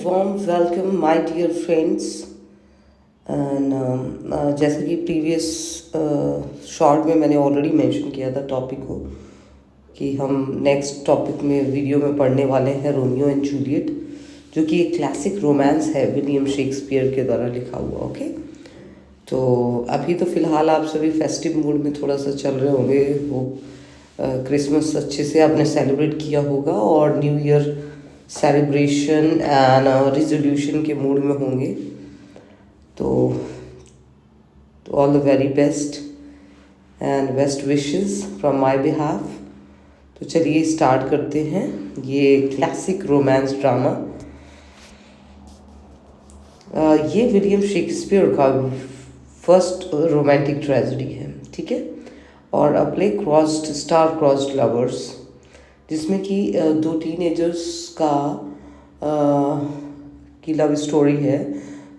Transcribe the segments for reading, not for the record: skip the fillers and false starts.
warm welcome my dear friends and जैसे कि previous short में मैंने ऑलरेडी मेंशन किया था टॉपिक को कि हम नेक्स्ट टॉपिक में वीडियो में पढ़ने वाले हैं रोमियो एंड जूलियट, जो कि एक क्लासिक रोमांस है विलियम शेक्सपियर के द्वारा लिखा हुआ। ओके, तो अभी तो फ़िलहाल आप सभी फेस्टिव मूड में थोड़ा सा चल रहे होंगे। वो क्रिसमस अच्छे से आपने सेलिब्रेट किया होगा और new year celebration and resolution के मूड में होंगे। तो all the very best and best wishes from my behalf. तो चलिए स्टार्ट करते हैं ये क्लासिक रोमांस ड्रामा। ये विलियम शेक्सपियर का फर्स्ट रोमांटिक ट्रेजेडी है, ठीक है। और अ play crossed star crossed lovers, जिसमें कि दो टीनेजर्स की लव स्टोरी है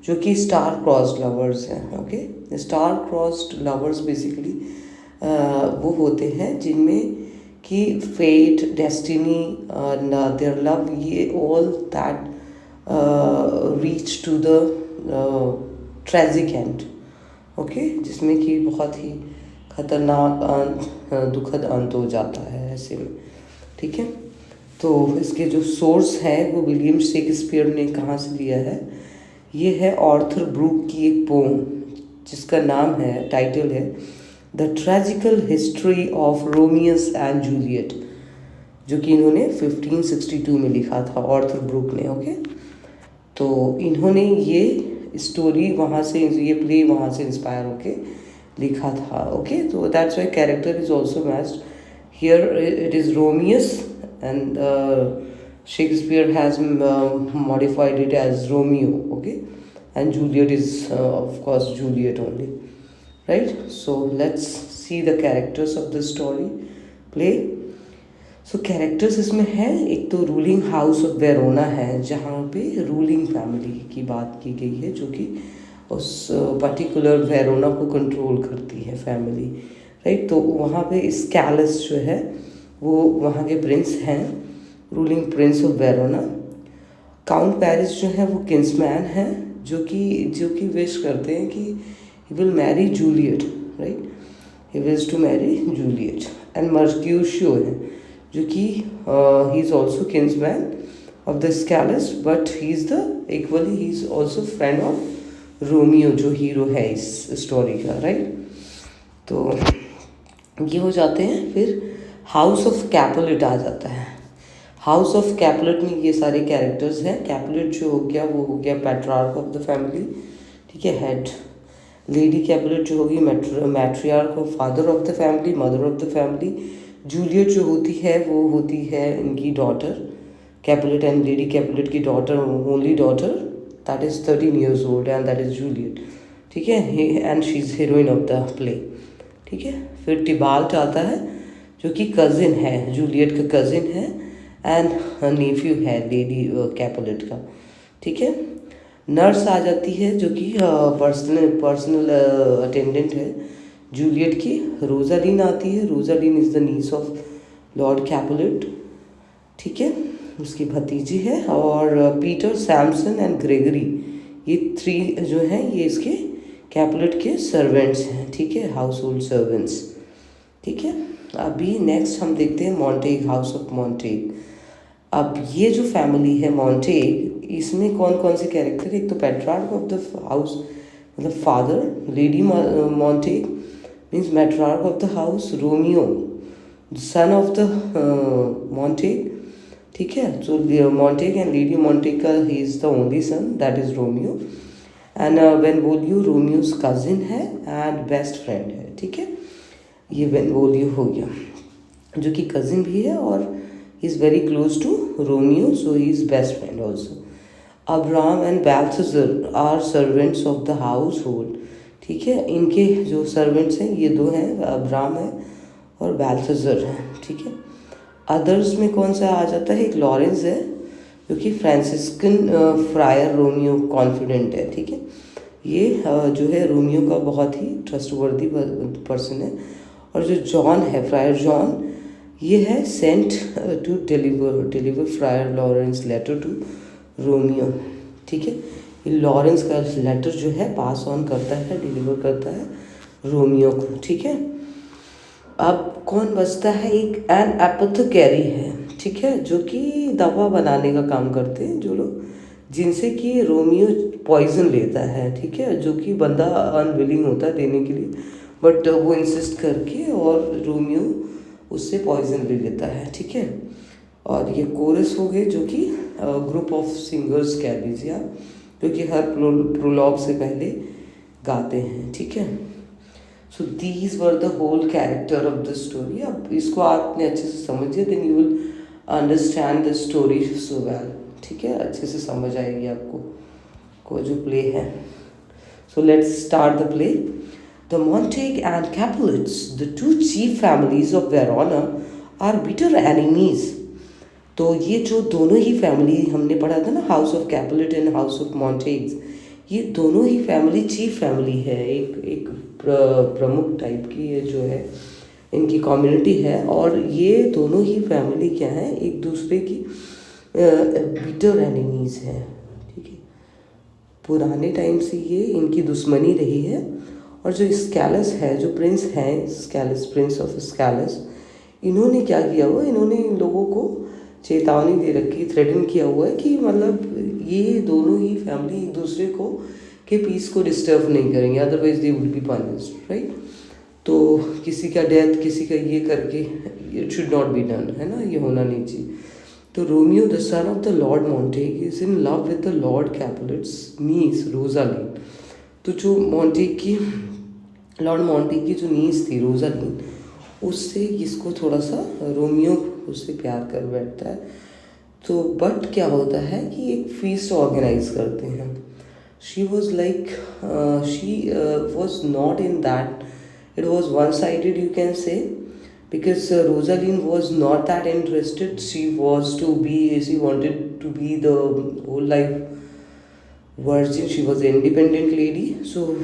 जो कि स्टार क्रॉस्ड लवर्स हैं। Okay, star crossed lovers basically वो होते हैं जिनमें कि फेट, डेस्टिनी, देयर लव, ये all that reach to the tragic end. Okay, जिसमें कि बहुत ही खतरनाक अंत, दुखद अंत हो जाता है ऐसे में, ठीक है। तो इसके जो सोर्स है वो विलियम शेक्सपियर ने कहाँ से लिया है, ये है ऑर्थर ब्रूक की एक पोम जिसका नाम है, टाइटल है the tragical history of Romeus and Juliet, जो कि इन्होंने 1562 में लिखा था ऑर्थर ब्रूक ने। ओके, तो इन्होंने ये स्टोरी वहाँ से, ये प्ले वहाँ से इंस्पायर होके लिखा था। ओके, तो that's why character is also matched here. It is रोमियस and Shakespeare has modified it as Romeo, okay, and Juliet is of course Juliet only, right? So let's see the characters of the story play. So characters इसमें है, एक तो ruling house of Verona है जहाँ पे ruling family की बात की गई है जो कि उस पर्टिकुलर वेरोना को कंट्रोल करती है फैमिली, राइट। तो वहाँ पे स्कैलस जो है वो वहाँ के प्रिंस हैं, ruling Prince of Verona. Count Paris जो है वो किंग्समैन है जो कि विश करते हैं कि he will marry Juliet, right, he wills to marry Juliet. And Mercutio है जो कि he is also kinsman of the Escalus, but he is also friend of Romeo जो हीरो है इस स्टोरी का, राइट। तो ये हो जाते हैं। फिर हाउस ऑफ कैपुलेट आ जाता है। हाउस ऑफ कैपुलेट में ये सारे कैरेक्टर्स हैं। कैपुलेट जो हो गया वो हो गया पैट्रार्क ऑफ द फैमिली, ठीक है, हेड। लेडी कैपुलेट जो होगी मैट्रियार्क और father of the family, mother of the family. Juliet जो होती है वो होती है इनकी daughter, Capulet and lady Capulet की daughter, only daughter, that is 13 years old and that is Juliet, ठीक है। And she is heroine of the play, ठीक है। फिर टिबाल्ट आता है जो कि कज़िन है, जूलियट का कज़िन है एंड नेफ्यू है लेडी कैपुलेट का, ठीक है। नर्स आ जाती है जो कि पर्सनल अटेंडेंट है जूलियट की। रोजालीन आती है। Rosaline is the niece of Lord Capulet, ठीक है, उसकी भतीजी है। और पीटर, सैमसन एंड ग्रेगरी, ये 3 जो हैं ये इसके कैपुलेट के सर्वेंट्स हैं, ठीक है, हाउस होल्ड सर्वेंट्स, ठीक है। अभी नेक्स्ट हम देखते हैं मॉन्टेग, हाउस ऑफ मॉन्टेग। अब ये जो फैमिली है मॉन्टेग, इसमें कौन कौन से कैरेक्टर, एक तो पैट्रार्क ऑफ द हाउस मतलब father, lady Montague means matriarch of the house, Romeo son of the Montague, ठीक है। तो मॉन्टेग एंड लेडी मॉन्टेग का he is the only son, that is Romeo. And Benvolio Romeo's cousin है and best friend है, ठीक है। ये बेनवोलियो हो गया जो कि कजिन भी है और he is very close to Romeo, so he is best friend also. Abraham and Balthazar are servants of the household, ठीक है। इनके जो सर्वेंट्स हैं ये 2 हैं, अब्राहम है और बैल्थेजर है, ठीक है। अदर्स में कौन सा आ जाता है, एक लॉरेंस है जो कि फ्रांसिस्कन फ्रायर रोमियो कॉन्फिडेंट है, ठीक है। ये जो है रोमियो का बहुत ही ट्रस्टवर्दी पर्सन है। और जो जॉन है, फ्रायर जॉन, ये है sent to deliver Friar Laurence letter to Romeo, ठीक है। ये लॉरेंस का लेटर जो है पास ऑन करता है, डिलीवर करता है रोमियो को, ठीक है। अब कौन बचता है, एक एन एपोथेकेरी है, ठीक है, जो कि दवा बनाने का काम करते हैं जो लोग, जिनसे कि रोमियो पॉइजन लेता है, ठीक है, जो कि बंदा अनविलिंग होता है देने के लिए, बट वो इंसिस्ट करके और रोमियो उससे पॉइजन ले लेता है, ठीक है। और ये कोरस हो गए जो कि ग्रुप ऑफ सिंगर्स कह लीजिए आप, जो कि हर प्रोलॉग से पहले गाते हैं, ठीक है। So these were the whole character of the story. अब इसको आपने अच्छे से समझिए, then you will understand the story so well, ठीक है, अच्छे से समझ आएगी आपको को जो प्ले है। So let's start the play. The Montague and Capulets, the two chief families of Verona, are bitter enemies. तो ये जो दोनों ही फैमिली हमने पढ़ा था ना, house of Capulet and house of Montagues, ये दोनों ही फैमिली चीफ फैमिली है, एक प्रमुख टाइप की ये जो है इनकी कम्युनिटी है। और ये दोनों ही फैमिली क्या है, एक दूसरे की बिटर एनिमीज हैं, ठीक है। पुराने टाइम से ये इनकी दुश्मनी रही है। और जो स्कैलस है, जो प्रिंस हैं स्कैलस, प्रिंस ऑफ स्कैलस, इन्होंने क्या किया हुआ, इन्होंने इन लोगों को चेतावनी दे रखी, थ्रेटन किया हुआ है कि मतलब ये दोनों ही फैमिली एक दूसरे को के पीस को डिस्टर्ब नहीं करेंगे, otherwise they would be punished, right. तो किसी का डेथ, किसी का ये करके it should not be done, है ना, ये होना नहीं चाहिए। तो Romeo the son of the lord Montague is in love with the lord Capulet's niece Rosaline. तो जो मॉन्टेग की, लॉर्ड मॉन्टेग की जो नीस थी रोजालीन, उससे इसको थोड़ा सा रोमियो उससे प्यार कर बैठता है। तो बट क्या होता है कि एक फीस्ट ऑर्गेनाइज करते हैं। She was like, she was not in that, it was one sided you can say, because Rosaline was not that interested. She wanted to be the whole life virgin. She was an independent lady, so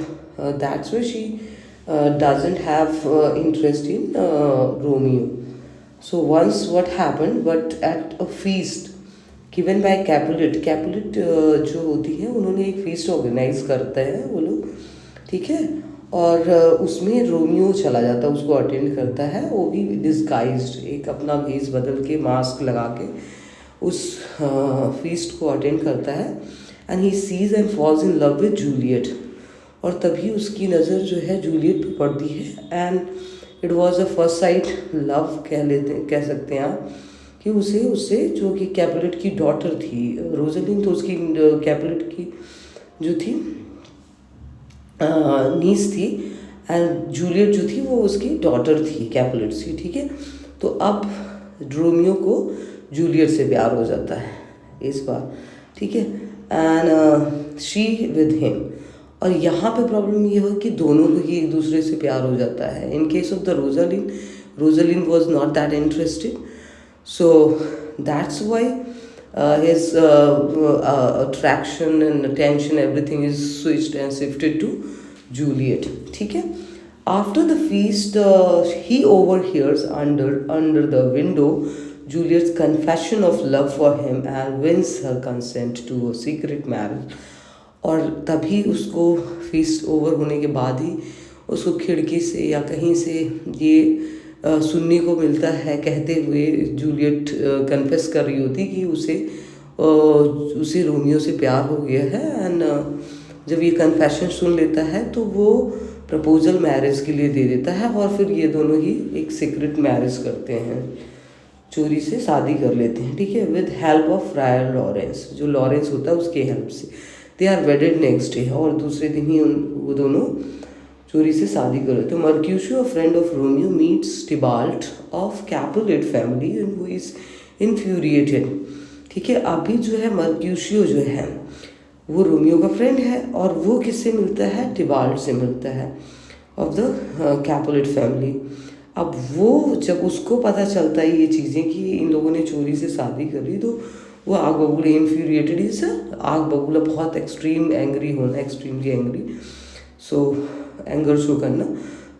that's why she doesn't have interest in Romeo. So once what happened, but at a feast given by Capulet, जो होती है, उन्होंने एक feast organise करते हैं वो लोग, ठीक है। और उसमें रोमियो चला जाता है, उसको अटेंड करता है, वो भी डिस्गाइज्ड, एक अपना भेस बदल के, मास्क लगा के उस फीस्ट को अटेंड करता है। And he sees and falls in love with Juliet, और तभी उसकी नज़र जो है जूलियट पे पड़ती है। And it was a first sight love कह सकते हैं आप, कि उससे जो कि कैपुलेट की डॉटर थी रोजलिन, तो उसकी कैपुलेट की जो थी नीस थी, एंड जूलियट जो थी वो उसकी डॉटर थी कैपुलेट से, ठीक है। तो अब रोमियो को जूलियट से प्यार हो जाता है इस बार, ठीक है, एंड शी विद हिम। और यहाँ पे प्रॉब्लम ये हो कि दोनों को ही एक दूसरे से प्यार हो जाता है। In case of the Rosalind was not that interested, so that's why his attraction and attention, everything is switched and shifted to Juliet, ठीक है। After the feast, he overhears under the window Juliet's confession of love for him and wins her consent to a secret marriage. और तभी उसको feast over होने के बाद ही उसको खिड़की से या कहीं से ये सुनने को मिलता है, कहते हुए जूलियट कन्फेस कर रही होती कि उसे रोमियो से प्यार हो गया है। एंड जब ये कन्फेशन सुन लेता है तो वो प्रपोजल मैरिज के लिए दे देता है, और फिर ये दोनों ही एक सीक्रेट मैरिज करते हैं, चोरी से शादी कर लेते हैं, ठीक है, with help of Friar Laurence, जो लॉरेंस होता है उसके हेल्प से। They are wedded next day, और दूसरे दिन ही वो दोनों चोरी से शादी कर लेते। तो Mercutio, friend of Romeo, meets Tybalt of Capulet family and who is infuriated, ठीक है। अभी जो है मर्क्यूशियो जो है वो रोमियो का फ्रेंड है, और वो किससे मिलता है, टिबाल्ट से मिलता है, ऑफ द कैपुलेट फैमिली। अब वो जब उसको पता चलता है ये चीज़ें कि इन लोगों ने चोरी से शादी कर ली, तो वो आग बबूला, इन्फ्यूरिएटेड इज आग बबूला, बहुत एक्सट्रीम एंग्री होना, extremely angry, so anger show करना।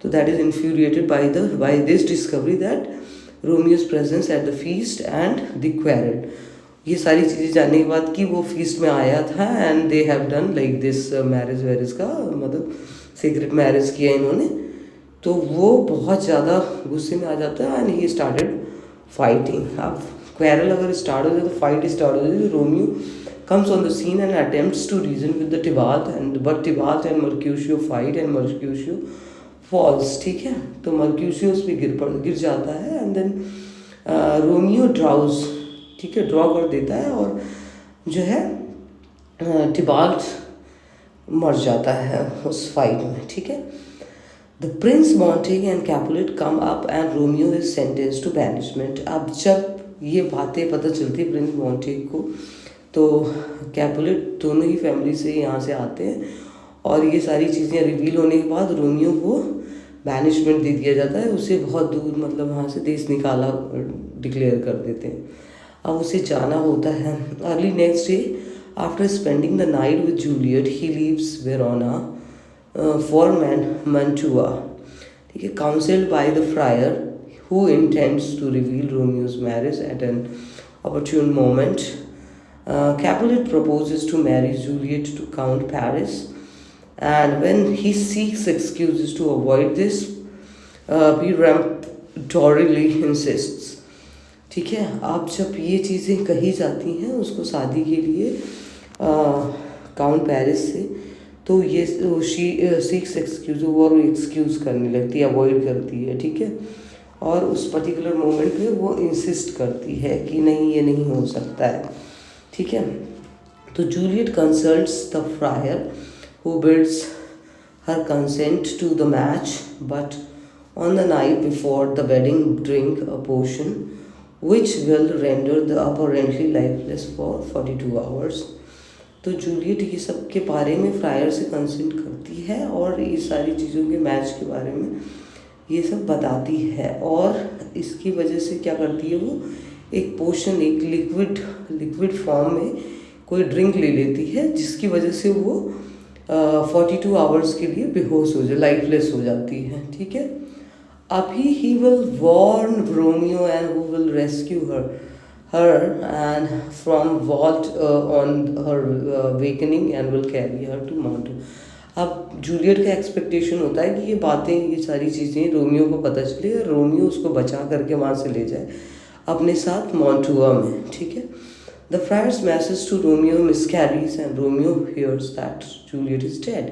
तो that is infuriated by this discovery that Romeo's presence at the feast and the quarrel. ये सारी चीज़ें जानने के बाद कि वो फीस्ट में आया था and they have done like this marriage वैरिज का मतलब सीक्रेट मैरिज किया इन्होंने, तो वो बहुत ज़्यादा गुस्से में आ जाता है एंड ही स्टार्टेड फाइटिंग। अब क्वेरल अगर स्टार्ट हो जाए तो फाइट स्टार्ट हो जाए। Romeo comes on the scene and attempts to reason with the Tybalt but Tybalt and Mercutio fight and Mercutio falls, ठीक है। तो Mercutio उस पर गिर जाता है एंड देन रोमियो ड्राउज, ठीक है, ड्रॉ कर देता है और जो है टिबाल्ट मर जाता है उस फाइट में, ठीक है। The prince Montague and Capulet come up and Romeo is sentence to banishment. अब जब ये बातें पता चलती है प्रिंस मॉन्टेग को, तो कैपुलेट दोनों ही फैमिली से यहाँ से आते हैं और ये सारी चीज़ें रिवील होने के बाद रोमियो को बैनिशमेंट दे दिया जाता है, उसे बहुत दूर मतलब वहाँ से देश निकाला डिक्लेयर कर देते हैं। अब उसे जाना होता है। Early next day after spending the night with Juliet he leaves Verona for Mantua, ठीक है, counselled by the friar who intends to reveal Romeo's marriage at an opportune moment. Capulet proposes to marry Juliet to Count Paris, and when he seeks excuses to avoid this, peremptorily insists, ठीक है। अब जब ये चीज़ें कही जाती हैं उसको शादी के लिए काउंट पेरिस से, तो ये शी सीक्स एक्सक्यूज, वो एक्सक्यूज़ करने लगती है, अवॉइड करती है, ठीक है। और उस पर्टिकुलर मोमेंट पे वो इंसिस्ट करती है कि नहीं ये नहीं हो सकता है, ठीक है। तो Juliet consults the friar who bids her consent to the match, but on the night before the wedding drink a potion which will render the apparently lifeless for 42 hours. तो जूलियट ये सब के बारे में फ्रायर से consent करती है और ये सारी चीज़ों के मैच के बारे में ये सब बताती है, और इसकी वजह से क्या करती है वो एक पोशन, एक लिक्विड फॉर्म में कोई ड्रिंक ले लेती है, जिसकी वजह से वो 42 आवर्स के लिए बेहोश हो जाए, लाइफलेस हो जाती है, ठीक है। अभी he will warn Romeo and who will rescue her and from vault on her awakening and will carry her to mountain। अब जूलियट का एक्सपेक्टेशन होता है कि ये बातें, ये सारी चीज़ें रोमियो को पता चले और रोमियो उसको बचा करके वहाँ से ले जाए अपने साथ मॉन्टुआ में, ठीक है। The friar's message to Romeo miscarries and Romeo hears that Juliet is dead.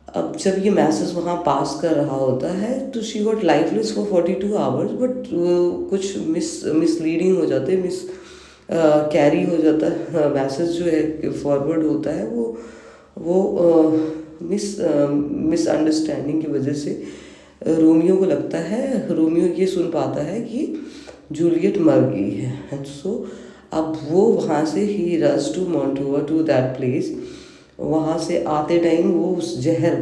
अब जब ये मैसेज वहाँ पास कर रहा होता है तो she got lifeless for 42 hours, but कुछ मिसलीडिंग हो जाते हैं, कैरी हो जाता है मैसेज जो है फॉरवर्ड होता है, वो मिसअंडरस्टैंडिंग की वजह से रोमियो को लगता है, रोमियो ये सुन पाता है कि जूलियट मर गई है। सो अब वो वहाँ से ही rush to Mantua to that place, वहाँ से आते टाइम वो उस जहर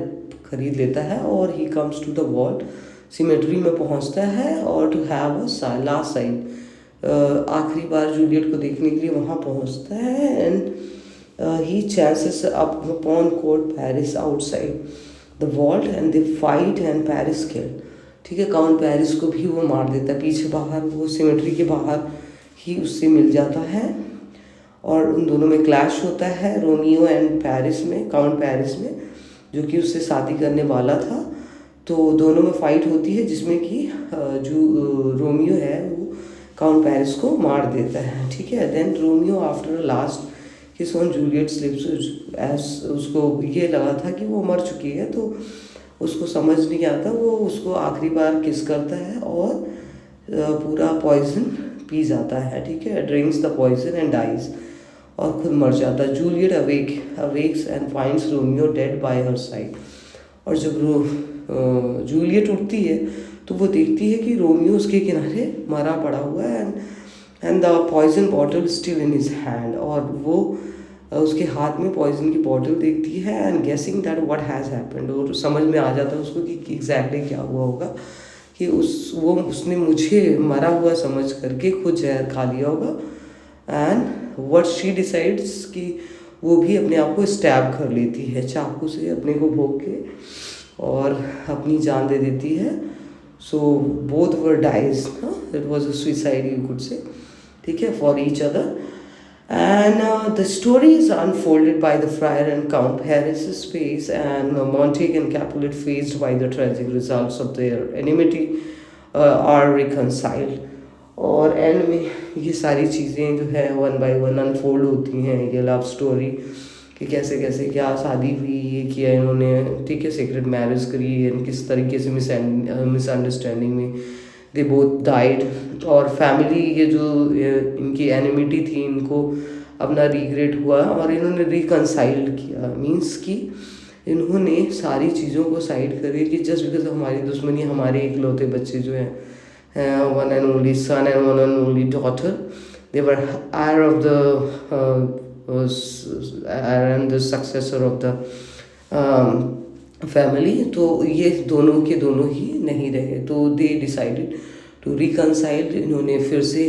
खरीद लेता है और he comes to the vault, cemetery में पहुँचता है और to have a last sight, आखिरी बार जूलियट को देखने के लिए वहाँ पहुँचता है and he chances upon Count Paris outside the vault and they fight and Paris killed, ठीक है। काउंट पेरिस को भी वो मार देता है, पीछे बाहर वो सिमेट्री के बाहर ही उससे मिल जाता है और उन दोनों में क्लैश होता है, रोमियो एंड पेरिस में, काउंट पेरिस में, जो कि उससे शादी करने वाला था। तो दोनों में फाइट होती है जिसमें कि जो रोमियो है वो काउंट पेरिस को मार देता है, ठीक है। Then Romeo after last kiss on Juliet slips, as उसको ये लगा था कि वो मर चुकी है तो उसको समझ नहीं आता, वो उसको आखिरी बार किस करता है और पूरा पॉइजन पी जाता है, ठीक है, drinks the poison and dies, और खुद मर जाता है। Juliet awakes and finds Romeo dead by her side, और जब जूलियट उठती है तो वो देखती है कि रोमियो उसके किनारे मरा पड़ा हुआ है and the poison bottle still in his hand, और वो उसके हाथ में पॉइजन की बॉटल देखती है and guessing that what has happened, और समझ में आ जाता है उसको कि एग्जैक्टली क्या हुआ होगा, कि उसने मुझे मरा हुआ समझ करके खुद जहर खा लिया होगा। एंड व्हाट शी डिसाइड्स कि वो भी अपने आप को स्टैब कर लेती है चाकू से, अपने को भोग के, और अपनी जान दे देती है। So both were dies, it was a suicide you could say, ठीक है, for each other. And the story is unfolded by the friar and Count Harris's face, and Montague and Capulet, faced by the tragic results of their enmity, are reconciled. और and में ये सारी चीज़ें जो है one by one unfold होती हैं, ये लव स्टोरी कि कैसे कैसे क्या शादी हुई, ये किया इन्होंने, ठीक है, सीक्रेट मैरिज करी, एंड किस तरीके से मिसअंडरस्टैंडिंग में दे बोथ डाइड, और फैमिली ये जो इनकी एनिमिटी थी इनको अपना रिग्रेट हुआ और इन्होंने रिकनसाइल्ड किया, मीन्स कि इन्होंने सारी चीज़ों को साइड करी कि जस्ट बिकॉज हमारी दुश्मनी, हमारे इकलौते बच्चे जो हैं, one and only son and one and only daughter, they were heir of the heir and the successor of the family, तो ये दोनों के दोनों ही नहीं रहे, तो दे डिसाइडेड टू रिकनसाइल, इन्होंने फिर से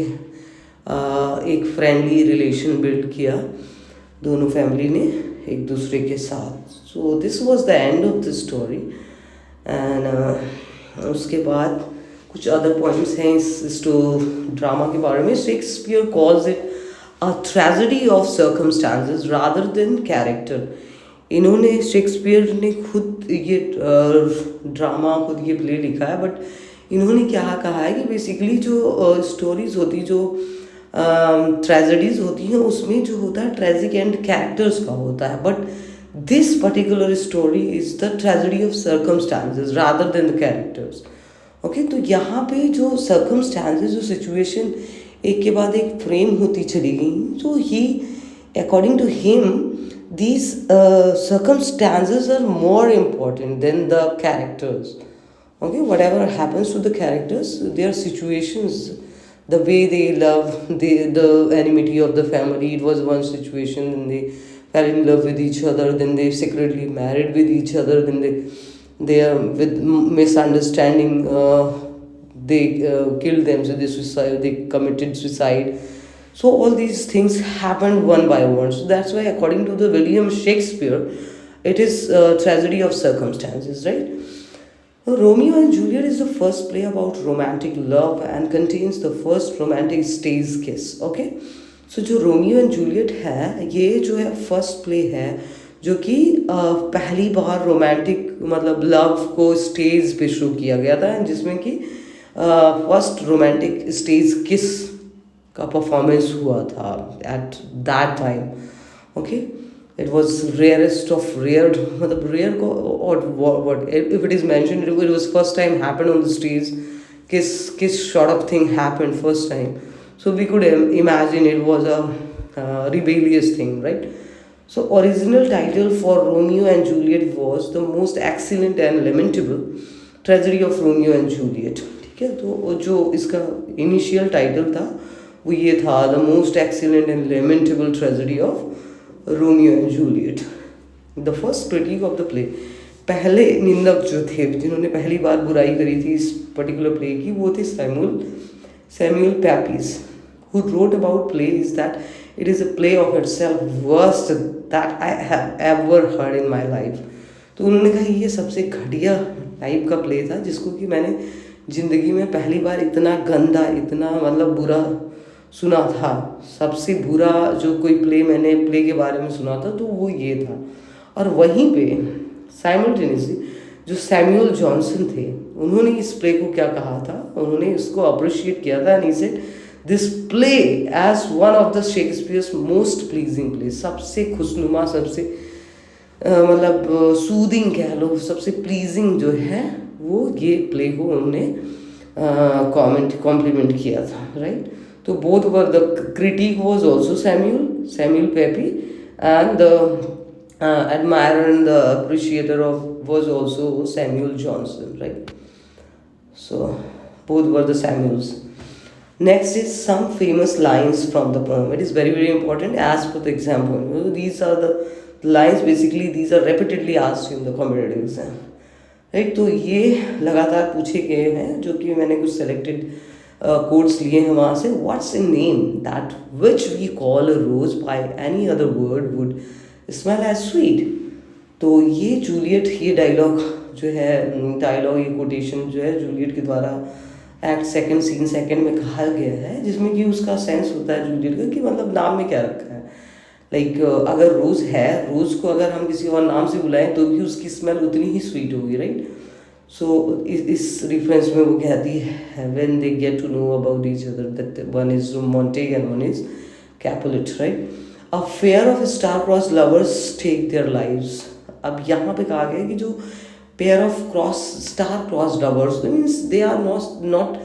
एक फ्रेंडली रिलेशन बिल्ड किया दोनों फैमिली ने एक दूसरे के साथ. So this was the end of the story. And उसके बाद कुछ अदर पॉइंट्स हैं इस ड्रामा के बारे में. Shakespeare calls it a tragedy of circumstances rather than character. इन्होंने शेक्सपियर ने खुद ये ड्रामा, खुद ये प्ले लिखा है, बट इन्होंने क्या कहा है कि बेसिकली जो स्टोरीज होती, जो ट्रेजेडीज होती हैं, उसमें जो होता है ट्रेजिक एंड कैरेक्टर्स का होता है, but this particular story is the tragedy of circumstances rather than the characters. Okay, तो यहाँ पे जो सर्कमस्टांसेस, जो सिचुएशन एक के बाद एक फ्रेम होती चली गई, तो ही according to him these circumstances are more important than the characters. Okay, whatever happens to the characters, their situations, the way they love, the enmity of the family, it was one situation, then they fell in love with each other, then they secretly married with each other, then they are with misunderstanding, they killed them, so they committed suicide. So all these things happened one by one. So that's why, according to the William Shakespeare, it is a tragedy of circumstances, right? So Romeo and Juliet is the first play about romantic love and contains the first romantic stage kiss. Okay? So जो Romeo and Juliet है, ये जो है first play है जो कि पहली बार romantic मतलब लव को स्टेज पे शुरू किया गया था, जिसमें कि फर्स्ट रोमांटिक स्टेज किस का परफॉर्मेंस हुआ था at that time. Okay, it was rarest of rare, मतलब रेयर को, और what if it is mentioned it was first time happened on the stage, kiss sort of thing happened first time, so we could imagine it was a rebellious thing, right? So original title for Romeo and Juliet was The Most Excellent and Lamentable Tragedy of Romeo and Juliet. ठीक है, तो जो इसका initial title था वो ये था, the most excellent and lamentable tragedy of Romeo and Juliet. The first critic of the play, पहले निंदक जो थे जिन्होंने पहली बार बुराई करी थी इस पर्टिकुलर प्ले की, वो थे Samuel Pepys, who wrote about play is that it is a play of itself worst that I have ever heard in my life. तो उन्होंने कहा ये सबसे घटिया टाइप का प्ले था जिसको कि मैंने ज़िंदगी में पहली बार इतना गंदा, इतना मतलब बुरा सुना था. सबसे बुरा जो कोई प्ले मैंने प्ले के बारे में सुना था तो वो ये था. और वहीं पे साइमल्टेनियसली जो सैमुअल जॉनसन थे, उन्होंने इस प्ले को क्या कहा था, उन्होंने इसको अप्रिशिएट किया था, and he said this play as one of the Shakespeare's most pleasing play. सबसे खुशनुमा, सबसे मतलब सूदिंग कह लो, सबसे प्लीजिंग जो है वो ये प्ले को उन्होंने कॉम्प्लीमेंट किया था, राइट? तो both were, the critic was also Samuel Pepys, and the admirer and the appreciator of was also Samuel Johnson, right? So both were the Samuels. Next is some famous lines from the poem. It is very very important as per the exam point. These are the lines, basically these are repeatedly asked in the competitive exam, right? तो ये लगातार पूछे गए हैं, जो कि मैंने कुछ selected कोड्स लिए हैं वहाँ से. What's a name that which we call a rose by any other word would smell as sweet. तो ये जूलियट, ये डायलॉग जो है, डायलॉग ये कोटेशन जो है जूलियट के द्वारा एक्ट सेकंड सीन सेकंड में कहा गया है, जिसमें कि उसका सेंस होता है जूलियट का कि मतलब नाम में क्या रखा है. लाइक अगर रोज़ है, रोज़ को अगर हम किसी और नाम से बुलाएं तो भी उसकी स्मेल उतनी ही स्वीट होगी, राइट? सो इस रेफरेंस में वो कहती है when they get to know about each other that one is romantic and one is Capulet, right? A pair of star cross lovers take their lives. अब यहाँ पे कहा गया है कि जो pair of star cross lovers means they are not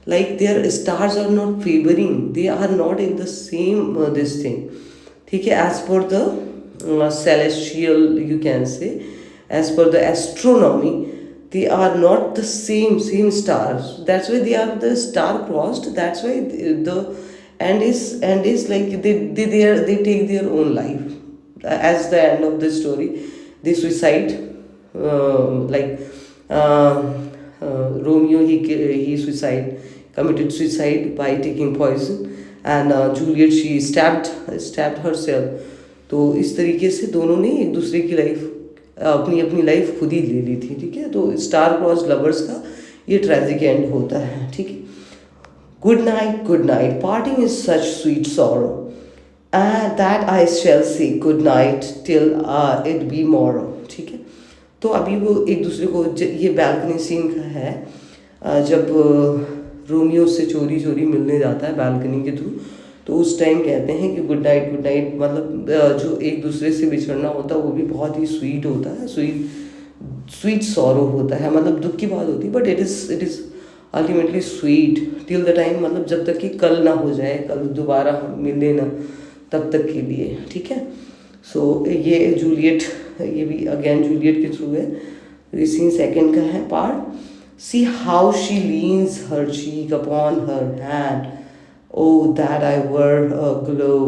like their stars are not favoring, they are not in the same this thing, ठीक है? as per the celestial, you can say, as per the astronomy, they are not the same stars, that's why they are the star crossed, that's why the and is like they take their own life as the end of the story. They suicide, like Romeo, he committed suicide by taking poison, and Juliet, she stabbed herself. तो इस तरीके से दोनों ने एक दूसरे की life, अपनी अपनी लाइफ खुद ही ले ली थी, ठीक है? तो स्टार क्रॉस लवर्स का ये ट्रेजिक एंड होता है, ठीक है? Good night, parting is such sweet sorrow, that I shall say good night till it be morrow, ठीक है? तो अभी वो एक दूसरे को, ये बैल्कनी सीन का है, जब रोमियो से चोरी मिलने जाता है बैल्कनी के थ्रू, तो उस टाइम कहते हैं कि गुड नाइट, मतलब जो एक दूसरे से बिछड़ना होता है वो भी बहुत ही स्वीट होता है, स्वीट सॉरो होता है, मतलब दुख की बात होती है, but it is ultimately sweet till the time, मतलब जब तक कि कल ना हो जाए, कल दोबारा हम मिले ना, तब तक के लिए, ठीक है? सो ये जूलियट, ये भी अगेन जूलियट के थ्रू है। ये सीन सेकंड का है part. See how she leans her cheek upon her hand, o that I were a glove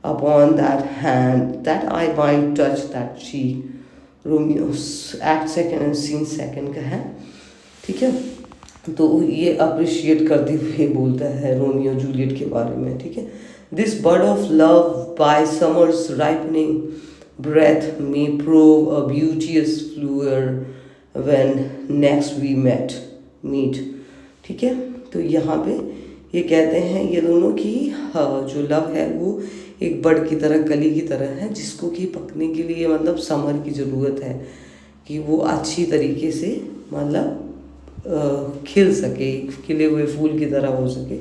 upon that hand, that I might touch that cheek. Romeo act second and scene second का है, ठीक है? तो ये appreciate करते हुए बोलता है रोमियो जूलियट के बारे में, ठीक है? This bud of love by summer's ripening breath may prove a beauteous flower when next we meet, ठीक है? तो यहाँ पे ये कहते हैं ये दोनों की जो लव है वो एक बड की तरह, कली की तरह है, जिसको कि पकने के लिए मतलब समर की ज़रूरत है कि वो अच्छी तरीके से मतलब खिल सके, खिले हुए फूल की तरह हो सके।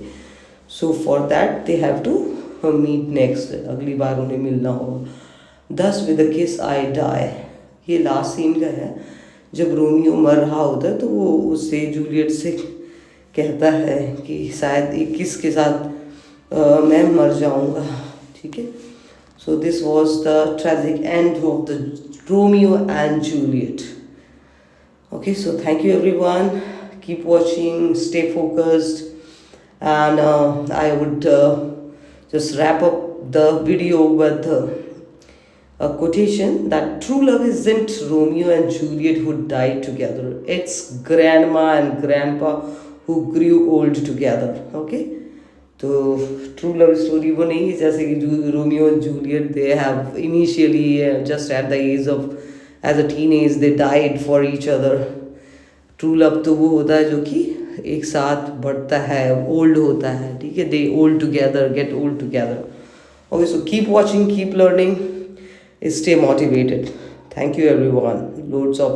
So for that they have to meet next, अगली बार उन्हें मिलना होगा। Thus with a kiss I die, ये लास्ट सीन का है, जब रोमियो मर रहा होता है तो वो उससे जूलियट से कहता है कि शायद एक किस के साथ मैं मर जाऊंगा, ठीक है? So this was the tragic end of the Romeo and Juliet. Okay, so thank you everyone. Keep watching, stay focused, and I would just wrap up the video with a quotation that true love isn't Romeo and Juliet who died together. It's grandma and grandpa who grew old together. Okay, तो true love story वो नहीं है जैसे कि Romeo and Juliet they have initially just at the age of age a teenage they died for each other. True love तो वो होता है जो कि एक साथ बढ़ता है, ओल्ड होता है, ठीक है? They old together, get old together. Okay, so keep watching, keep learning, stay motivated. Thank you everyone, loads of